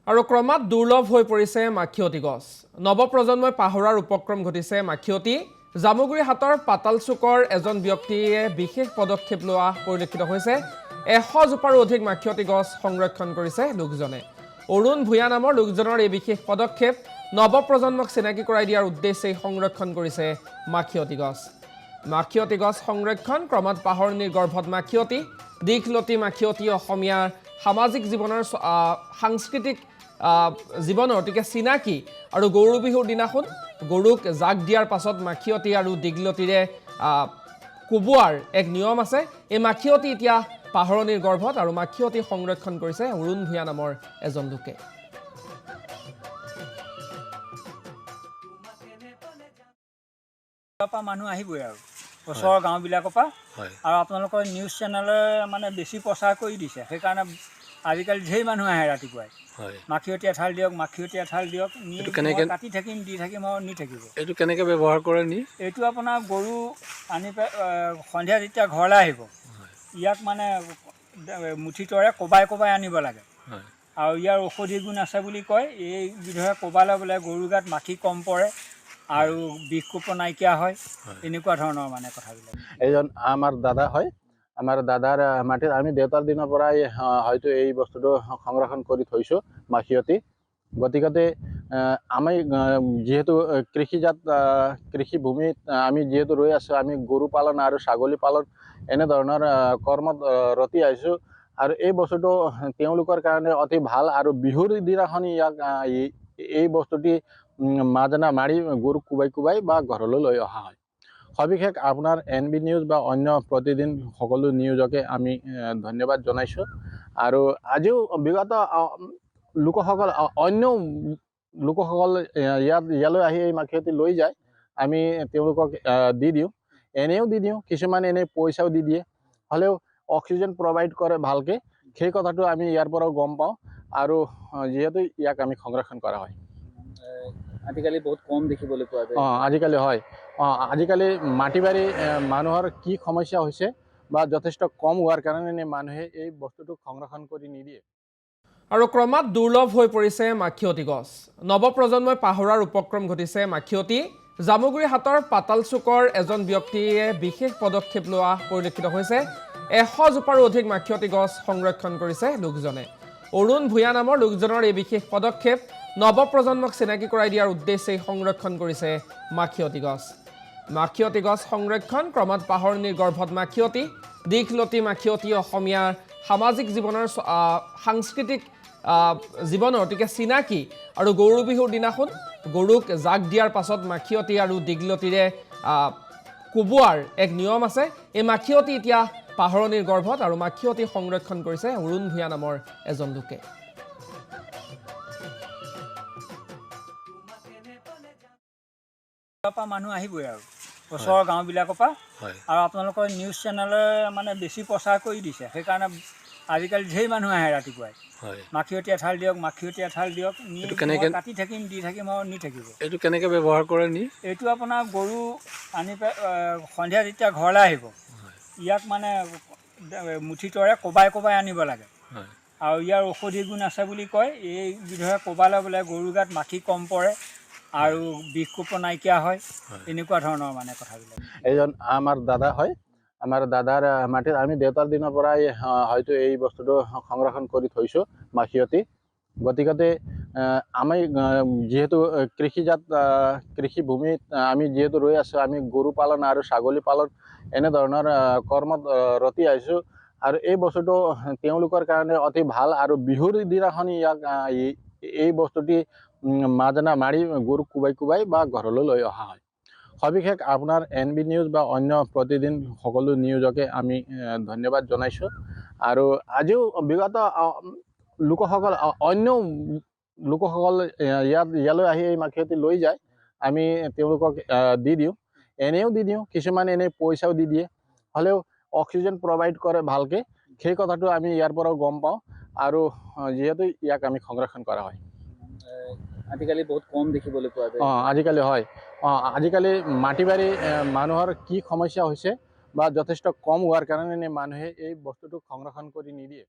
আৰু ক্ৰমাৎ দুৰ্লভ হৈ পৰিছে মাখিয়তী গছ। নৱপ্ৰজন্মই পাহৰাৰ উপক্ৰম ঘটিছে মাখিয়তী। জামুগুৰি হাটৰ পাতালচুকৰ এজন ব্যক্তিয়ে বিশেষ পদক্ষেপ লোৱা পৰিলক্ষিত হৈছে। 100 জোপাৰো অধিক মাখিয়তী গছ সংৰক্ষণ কৰিছে লোকজনে। অৰুণ ভূঞা নামৰ লোকজনৰ এই বিশেষ পদক্ষেপ নৱপ্ৰজন্মক চিনাকি কৰাই দিয়াৰ উদ্দেশ্যে সংৰক্ষণ কৰিছে মাখিয়তী গছ। মাখিয়তী গছ সংৰক্ষণ ক্ৰমাৎ পাহৰণিৰ গৰ্ভত মাখিয়তী। দীঘলতী মাখিয়তী অসমীয়াৰ সামাজিক জীৱনৰ সাংস্কৃতিক জীৱনৰ অতিকে চিনাকি আৰু গৰু বিহুৰ দিনাখন গৰুক জাক দিয়াৰ পাছত মাখিয়তী আৰু দীঘলতীৰে কোবোৱাৰ এক নিয়ম আছে। এই মাখিয়তী এতিয়া পাহৰণিৰ গৰ্ভত আৰু মাখিয়তী সংৰক্ষণ কৰিছে অৰুণ ভূঞা নামৰ এজন লোকে। মানুহ আহিবই আৰু ওচৰৰ গাঁওবিলাকৰ পৰা আৰু আপোনালোকৰ নিউজ চেনেলে মানে বেছি প্ৰচাৰ কৰি দিছে। সেইকাৰণে আজিকালি ঢেৰ মানুহ আহে ৰাতিপুৱাই মাখিয়তী এঠাল দিয়ক, মাখিয়তী এঠাল দিয়ক, কাটি থাকিম, দি থাকিম আৰু নি থাকিব। এইটো কেনেকৈ ব্যৱহাৰ কৰে নি? এইটো আপোনাৰ গৰু আনি সন্ধিয়া যেতিয়া ঘৰলৈ আহিব ইয়াক মানে মুঠিতৰে কোবাই আনিব লাগে। আৰু ইয়াৰ ঔষধি গুণ আছে বুলি কয়। এই বিধৰে কোবালে বোলে গৰু গাত মাখি কম পৰে আৰু বিষ কোপ নাইকিয়া হয়, এনেকুৱা ধৰণৰ মানে কথাবিলাক। এইজন আমাৰ দাদা হয়। আমাৰ দাদাৰ মাটিত আমি দেউতাৰ দিনৰ পৰাই হয়তো এই বস্তুটো সংৰক্ষণ কৰি থৈছোঁ মাখিয়তী। গতিকে আমি যিহেতু কৃষিভূমিত আমি যিহেতু ৰৈ আছোঁ, আমি গৰু পালন আৰু ছাগলী পালন এনেধৰণৰ কৰ্মত ৰতি আহিছোঁ। আৰু এই বস্তুটো তেওঁলোকৰ কাৰণে অতি ভাল। আৰু বিহুৰ দিনাখন ইয়াক এই বস্তুটি মাজনা মাৰি গৰুক কোবাই বা ঘৰলৈ লৈ অহা হয়। সবিশেষ আপোনাৰ NB নিউজ বা অন্য প্ৰতিদিন সকলো নিউজকে আমি ধন্যবাদ জনাইছোঁ। আৰু আজিও বিগত লোকসকল অন্য লোকসকল ইয়ালৈ আহি এই মাখিয়তী লৈ যায়। আমি তেওঁলোকক দি দিওঁ, এনেও দি দিওঁ, কিছুমান এনেই পইচাও দি দিয়ে। হ'লেও অক্সিজেন প্ৰভাইড কৰে ভালকৈ, সেই কথাটো আমি ইয়াৰ পৰাও গম পাওঁ। আৰু যিহেতু ইয়াক আমি সংৰক্ষণ কৰা হয়। আজিকালি বহুত কম দেখিবলৈ পোৱা যায়। আজিকালি হয়। আজিকালি মাটি বাৰী মানুহৰ কি সমস্যা হৈছে বা যথেষ্ট কম হোৱাৰ কাৰণে মানুহে এই বস্তুটো সংৰক্ষণ কৰি নিদিয়ে। আৰু ক্ৰমাৎ দুৰ্লভ হৈ পৰিছে মাখিয়তী গছ। নৱপ্ৰজন্মই পাহৰাৰ উপক্ৰম ঘটিছে মাখিয়তী। জামুগুৰি হাটৰ পাতালচুকৰ এজন ব্যক্তিয়ে বিশেষ পদক্ষেপ লোৱা পৰিলক্ষিত হৈছে। 100 জোপাৰো অধিক মাখিয়তী গছ সংৰক্ষণ কৰিছে লোকজনে। অৰুণ ভূঞা নামৰ লোকজনৰ এই বিশেষ পদক্ষেপ নৱপ্ৰজন্মক চিনাকি কৰাই দিয়াৰ উদ্দেশ্যে সংৰক্ষণ কৰিছে মাখিয়তী গছ। মাখিয়তী গছ সংৰক্ষণ ক্ৰমাৎ পাহৰণিৰ গৰ্ভত মাখিয়তী। দীঘলতী মাখিয়তী অসমীয়াৰ সামাজিক জীৱনৰ সাংস্কৃতিক জীৱনৰ অতিকে চিনাকি আৰু গৰু বিহুৰ দিনাখন গৰুক জাক দিয়াৰ পাছত মাখিয়তী আৰু দীঘলতীৰে কোবোৱাৰ এক নিয়ম আছে। এই মাখিয়তী এতিয়া পাহৰণিৰ গৰ্ভত আৰু মাখিয়তী সংৰক্ষণ কৰিছে অৰুণ ভূঞা নামৰ এজন লোকে। মানুহ আহিবই আৰু ওচৰৰ গাঁওবিলাকৰ পৰা আৰু আপোনালোকৰ নিউজ চেনেলে মানে বেছি প্ৰচাৰ কৰি দিছে। সেইকাৰণে আজিকালি ঢেৰ মানুহ আহে ৰাতিপুৱাই মাখিয়তী এঠাল দিয়ক, মাখিয়তী এঠাল দিয়ক, কাটি থাকিম, দি থাকিম আৰু নি থাকিব। এইটো কেনেকৈ ব্যৱহাৰ কৰে নি? এইটো আপোনাৰ গৰু আনি সন্ধিয়া যেতিয়া ঘৰলৈ আহিব ইয়াক মানে মুঠিতৰে কোবাই আনিব লাগে। আৰু ইয়াৰ ঔষধি গুণ আছে বুলি কয়। এই বিধৰে কোবালে বোলে গৰু গাত মাখি কম পৰে আৰু বিষ কোপ নাইকিয়া হয়, এনেকুৱা ধৰণৰ মানে কথাবিলাক। এইজন আমাৰ দাদা হয়। আমাৰ দাদাৰ মাটিত আমি দেউতাৰ দিনৰ পৰাই হয়তো এই বস্তুটো সংৰক্ষণ কৰি থৈছোঁ মাখিয়তী। গতিকে আমি যিহেতু কৃষিভূমিত আমি যিহেতু ৰৈ আছোঁ, আমি গৰু পালন আৰু ছাগলী পালন এনেধৰণৰ কৰ্মত ৰতি আহিছোঁ। আৰু এই বস্তুটো তেওঁলোকৰ কাৰণে অতি ভাল। আৰু বিহুৰ দিনাখন ইয়াক এই বস্তুটি মাজনা মাৰি গৰুক কোবাই বা ঘৰলৈ লৈ অহা হয়। সবিশেষ আপোনাৰ NB নিউজ বা অন্য প্ৰতিদিন সকলো নিউজকে আমি ধন্যবাদ জনাইছোঁ। আৰু আজিও বিগত লোকসকল অন্য লোকসকল ইয়ালৈ আহি এই মাখিয়তী লৈ যায়। আমি তেওঁলোকক দি দিওঁ, এনেও দি দিওঁ, কিছুমান এনেই পইচাও দি দিয়ে। হ'লেও অক্সিজেন প্ৰভাইড কৰে ভালকৈ, সেই কথাটো আমি ইয়াৰ পৰাও গম পাওঁ। আৰু যিহেতু ইয়াক আমি সংৰক্ষণ কৰা হয়। আজিকালি বহুত কম দেখিবলৈ পোৱা যায়। আজিকালি হয়। আজিকালি মাটি বাৰী মানুহৰ কি সমস্যা হৈছে বা যথেষ্ট কম হোৱাৰ কাৰণে মানুহে এই বস্তুটো সংৰক্ষণ কৰি নিদিয়ে।